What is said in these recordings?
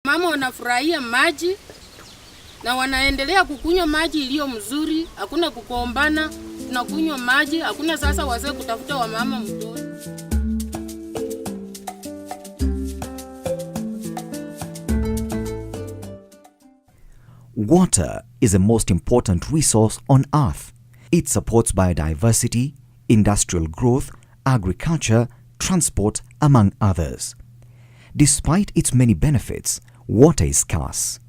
Mama wanafurahia maji na wanaendelea kukunywa maji iliyo mzuri, hakuna kukombana, tunakunywa maji, hakuna sasa wazee kutafuta wa mama mtoto. Water is the most important resource on earth. It supports biodiversity, industrial growth, agriculture, transport, among others. Despite its many benefits, water is scarce.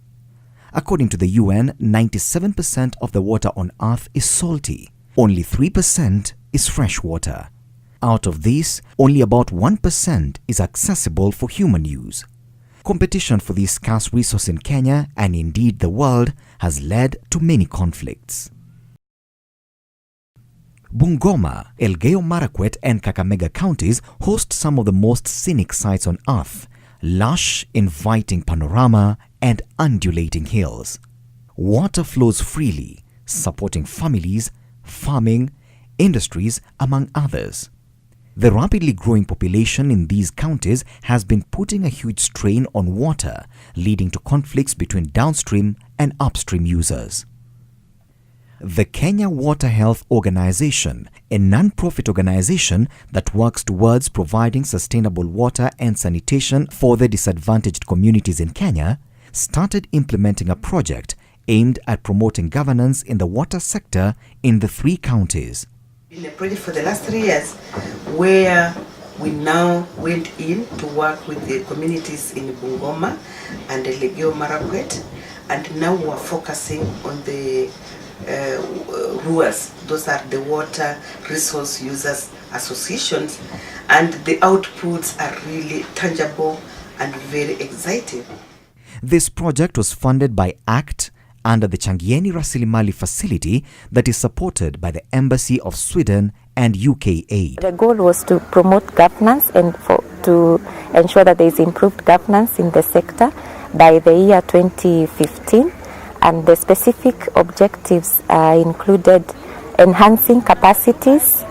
According to the UN, 97% of the water on earth is salty. Only 3% is fresh water. Out of this, only about 1% is accessible for human use. Competition for this scarce resource in Kenya, and indeed the world, has led to many conflicts. Bungoma, Elgeyo Marakwet and Kakamega counties host some of the most scenic sights on earth: lush, inviting panorama and undulating hills. Water flows freely, supporting families, farming, industries, among others. The rapidly growing population in these counties has been putting a huge strain on water, leading to conflicts between downstream and upstream users. The Kenya Water Health Organization, a non-profit organization that works towards providing sustainable water and sanitation for the disadvantaged communities in Kenya, started implementing a project aimed at promoting governance in the water sector in the 3 counties. In a project for the last 3 years, where we now went in to work with the communities in Bungoma and Elgeyo Marakwet, and now we are focusing on the RUAs, those are the Water Resource Users Associations, and the outputs are really tangible and very exciting. This project was funded by ACT under the Changieni Rasilimali facility that is supported by the Embassy of Sweden and UK aid. The goal was to promote governance and to ensure that there is improved governance in the sector by the year 2015. And the specific objectives included enhancing capacities,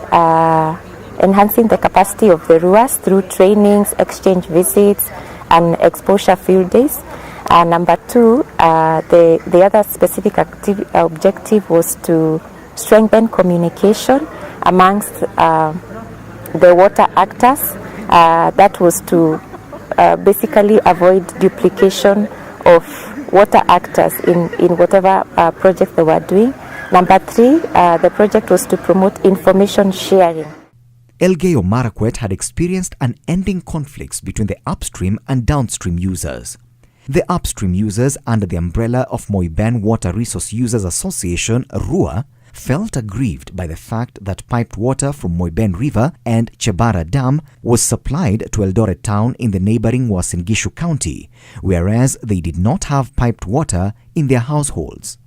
enhancing the capacity of the RUAs through trainings, exchange visits, and exposure field days. Number 2, the other specific objective was to strengthen communication amongst the water actors. That was to basically avoid duplication of water actors in whatever project they were doing. Number 3, the project was to promote information sharing. Elgeyo Marakwet had experienced unending conflicts between the upstream and downstream users. The upstream users, under the umbrella of Moiben Water Resource Users Association, RUA, felt aggrieved by the fact that piped water from Moiben River and Chebara Dam was supplied to Eldoret town in the neighboring Uasin Gishu County, whereas they did not have piped water in their households.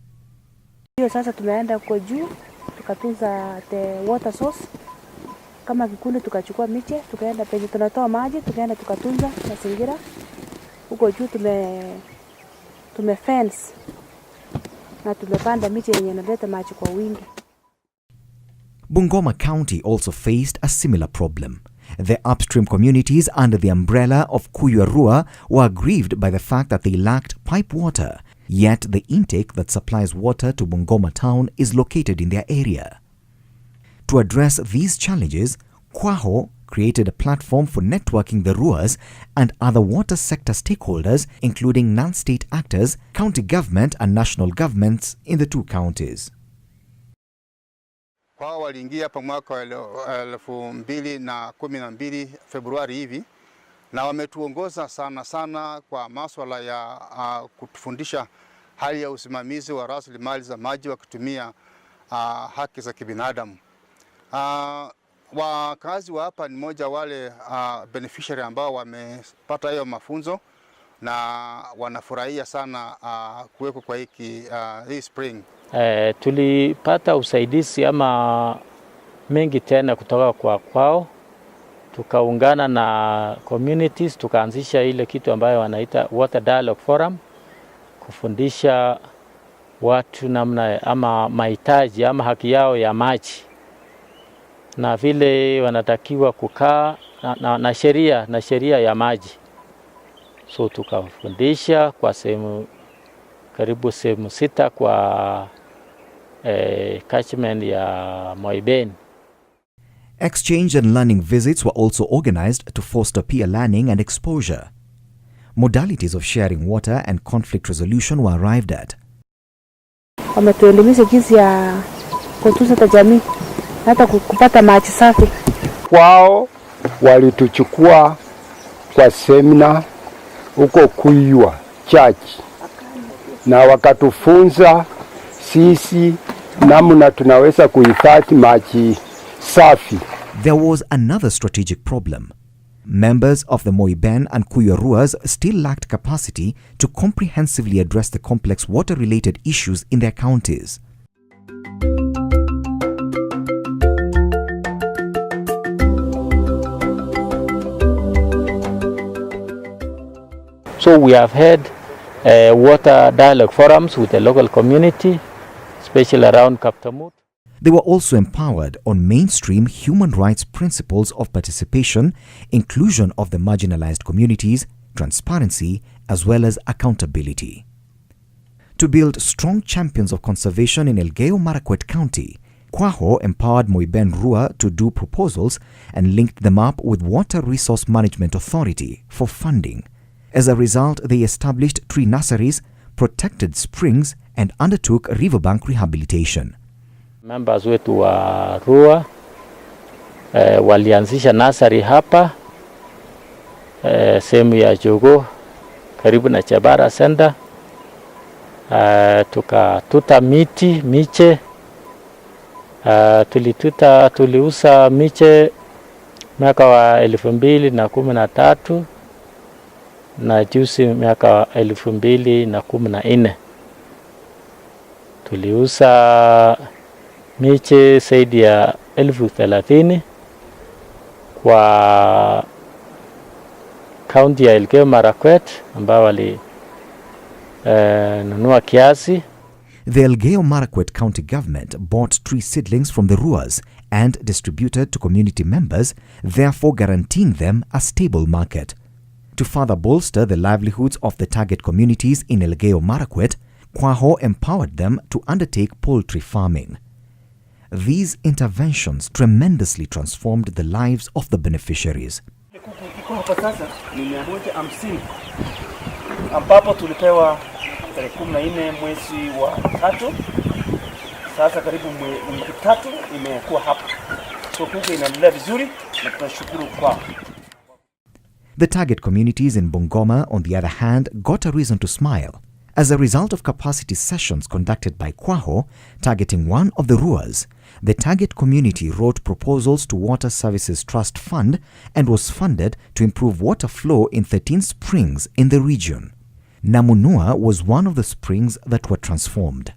Sasa tumeenda kwa juu tukatunza the water source kama vikundi, tukachukua miche tukaenda penye tunatoa maji, tukaenda tukatunza mazingira huko juu. Tume fence na tumepanda miche yenye inaleta maji kwa wingi. Bungoma County also faced a similar problem. The upstream communities under the umbrella of Kuywa RUA were aggrieved by the fact that they lacked pipe water, yet the intake that supplies water to Bungoma town is located in their area. To address these challenges, Kwaho created a platform for networking the RUAs and other water sector stakeholders, including non-state actors, county government and national governments in the 2 counties. Kwa waliingia hapa mwaka wa 2012 Februari hivi, na wametuongoza sana kwa masuala ya kutufundisha hali ya usimamizi wa rasilimali za maji wakitumia haki za kibinadamu. Wakazi wa hapa ni moja wale beneficiary ambao wamepata hayo mafunzo na wanafurahia sana kuweko kwa hii spring. Tulipata usaidizi ama mengi tena kutoka kwao, tukaungana na communities, tukaanzisha ile kitu ambayo wanaita Water Dialogue Forum, kufundisha watu namna ama mahitaji ama haki yao ya maji na vile wanatakiwa kukaa na sheria ya maji. So tukafundisha kwa karibu sehemu 6 kwa catchment ya Moiben. Exchange and learning visits were also organized to foster peer learning and exposure. Modalities of sharing water and conflict resolution were arrived at. Wametuelimisha jinsi ya kutunza jamii hata kupata maji safi. Wao walituchukua kwa semina huko Kuywa Church na wakatufunza sisi namna tunaweza kuhifadhi maji safi. There was another strategic problem. Members of the Moiben and Kuywa Ruas still lacked capacity to comprehensively address the complex water-related issues in their counties. So we have had water dialogue forums with the local community, especially around Kaptamut. They were also empowered on mainstream human rights principles of participation, inclusion of the marginalized communities, transparency, as well as accountability. To build strong champions of conservation in Elgeyo Marakwet County, Kwaho empowered Moiben Rua to do proposals and linked them up with Water Resource Management Authority for funding. As a result, they established tree nurseries, protected springs, and undertook riverbank rehabilitation. Members wetu wa Rua walianzisha nursery hapa sehemu ya Jogo karibu na Chabara Center. Tukatuta miche, tuliuza miche mwaka wa 2013 na juzi mwaka wa 2014. Tuliuza miche zaidi ya 30,000 kwa kaunti ya Elgeyo Marakwet ambao walinunua kiasi. The Elgeyo Marakwet County Government bought tree seedlings from the Ruas and distributed to community members, therefore guaranteeing them a stable market. To further bolster the livelihoods of the target communities in Elgeyo Marakwet, Kwaho empowered them to undertake poultry farming. These interventions tremendously transformed the lives of the beneficiaries. Hapa sasa ni 150 ambapo tulipewa 14 mwezi wa 3. Sasa karibu wiki 3 imekuwa hapa. So kuku inaendelea vizuri na tunashukuru kwao. The target communities in Bungoma, on the other hand, got a reason to smile. As a result of capacity sessions conducted by Kwaho, targeting one of the Ruas, the target community wrote proposals to Water Services Trust Fund and was funded to improve water flow in 13 springs in the region. Namunua was one of the springs that were transformed.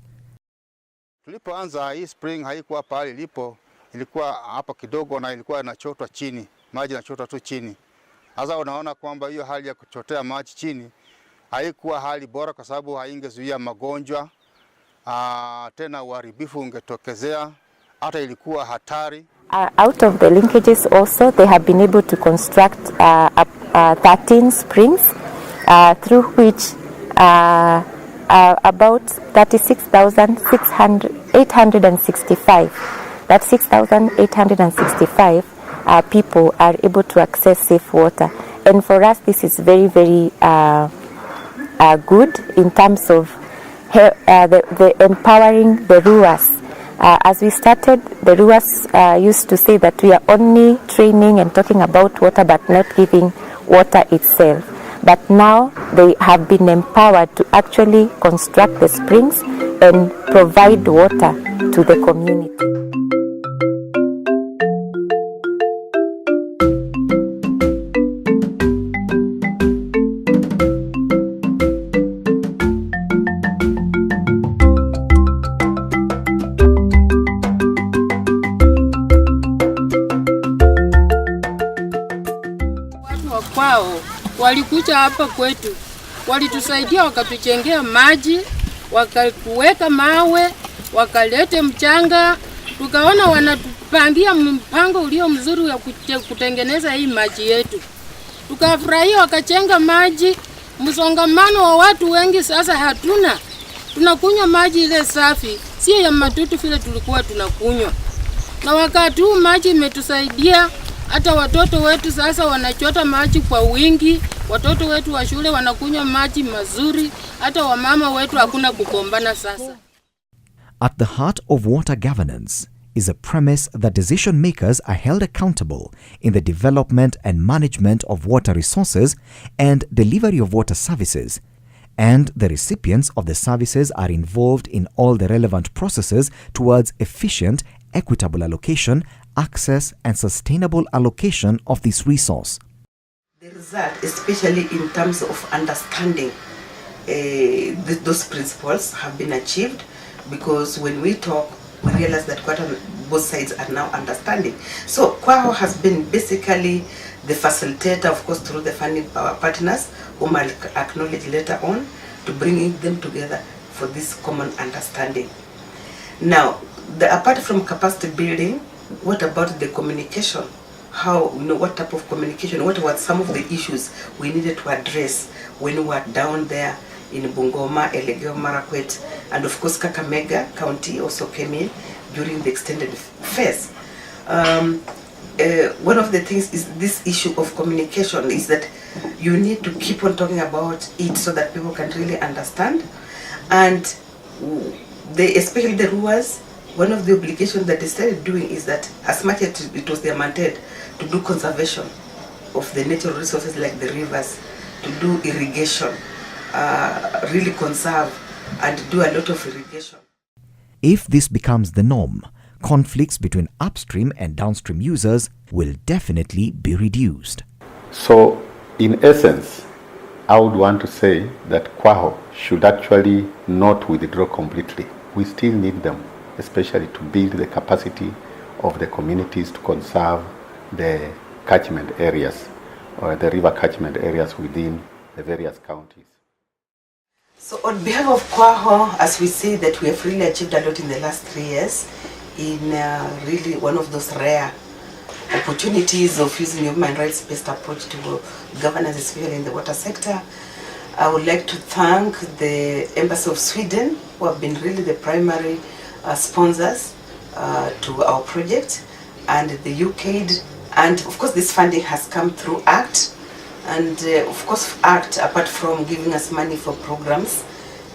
Tulipoanza hii spring haikuwa pale ilipo, ilikuwa hapa kidogo na ilikuwa inachotwa chini, maji yanachotwa tu chini. Sasa unaona kwamba hiyo hali ya kuchotea maji chini haikuwa hali bora kwa sababu haingezuia magonjwa, tena uharibifu ungetokezea, hata ilikuwa hatari. Out of the linkages also, they have been able to construct 13 springs through which about 36,865, that's 6,865 people are able to access safe water. And for us, this is very, very good in terms of the empowering the Ruas. As we started, the Ruas used to say that we are only training and talking about water but not giving water itself. But now they have been empowered to actually construct the springs and provide water to the community. Kwao walikuja hapa kwetu, walitusaidia, wakatuchengea maji, wakakuweka mawe, wakalete mchanga, tukaona wanatupangia mpango ulio mzuri wa kutengeneza hii maji yetu. Tukafurahia, wakachenga maji, msongamano wa watu wengi sasa hatuna. Tunakunywa maji ile safi, sio ya matutu vile tulikuwa tunakunywa. Na wakati huu maji imetusaidia, hata watoto wetu sasa wanachota maji kwa wingi, watoto wetu wa shule wanakunywa maji mazuri, hata wamama wetu hakuna kukombana sasa. At the heart of water governance is a premise that decision makers are held accountable in the development and management of water resources and delivery of water services, and the recipients of the services are involved in all the relevant processes towards efficient, equitable allocation, access, and sustainable allocation of this resource. The result, especially in terms of understanding those principles, have been achieved, because when we talk, we realize that both sides are now understanding. So KWAHO has been basically the facilitator, of course, through the funding partners, whom I'll acknowledge later on, to bringing them together for this common understanding. Now, apart from capacity building, what about the communication? How, what type of communication, what were some of the issues we needed to address when we were down there in Bungoma, Elgeyo Marakwet, and of course Kakamega County also came in during the extended phase. One of the things is this issue of communication, is that you need to keep on talking about it so that people can really understand. And especially the rulers, one of the obligations that they started doing is that, as much as it was their mandate, to do conservation of the natural resources like the rivers, to do irrigation, really conserve and do a lot of irrigation. If this becomes the norm, conflicts between upstream and downstream users will definitely be reduced. So, in essence, I would want to say that KWAHO should actually not withdraw completely. We still need them, especially to build the capacity of the communities to conserve the catchment areas, or the river catchment areas within the various counties. So on behalf of KWAHO, as we say that we have really achieved a lot in the last 3 years, in really one of those rare opportunities of using a human rights-based approach to governance, especially in the water sector. I would like to thank the Embassy of Sweden, who have been really the primary sponsors to our project, and the UKAID, and of course this funding has come through ACT. And of course ACT, apart from giving us money for programs,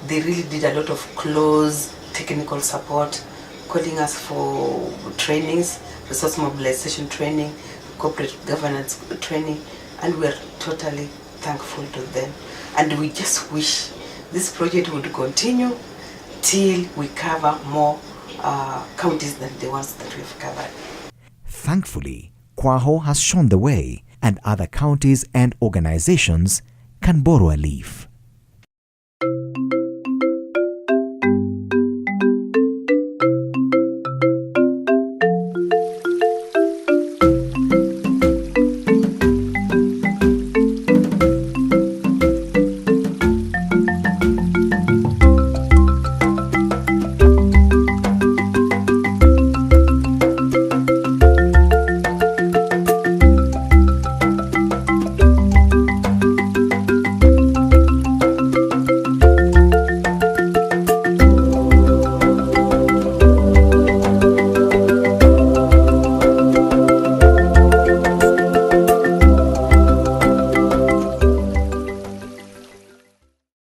they really did a lot of close technical support, calling us for trainings, resource mobilization training, corporate governance training, and we're totally thankful to them. And we just wish this project would continue till we cover more counties than the ones that we've covered. Thankfully, KWAHO has shown the way, and other counties and organizations can borrow a leaf.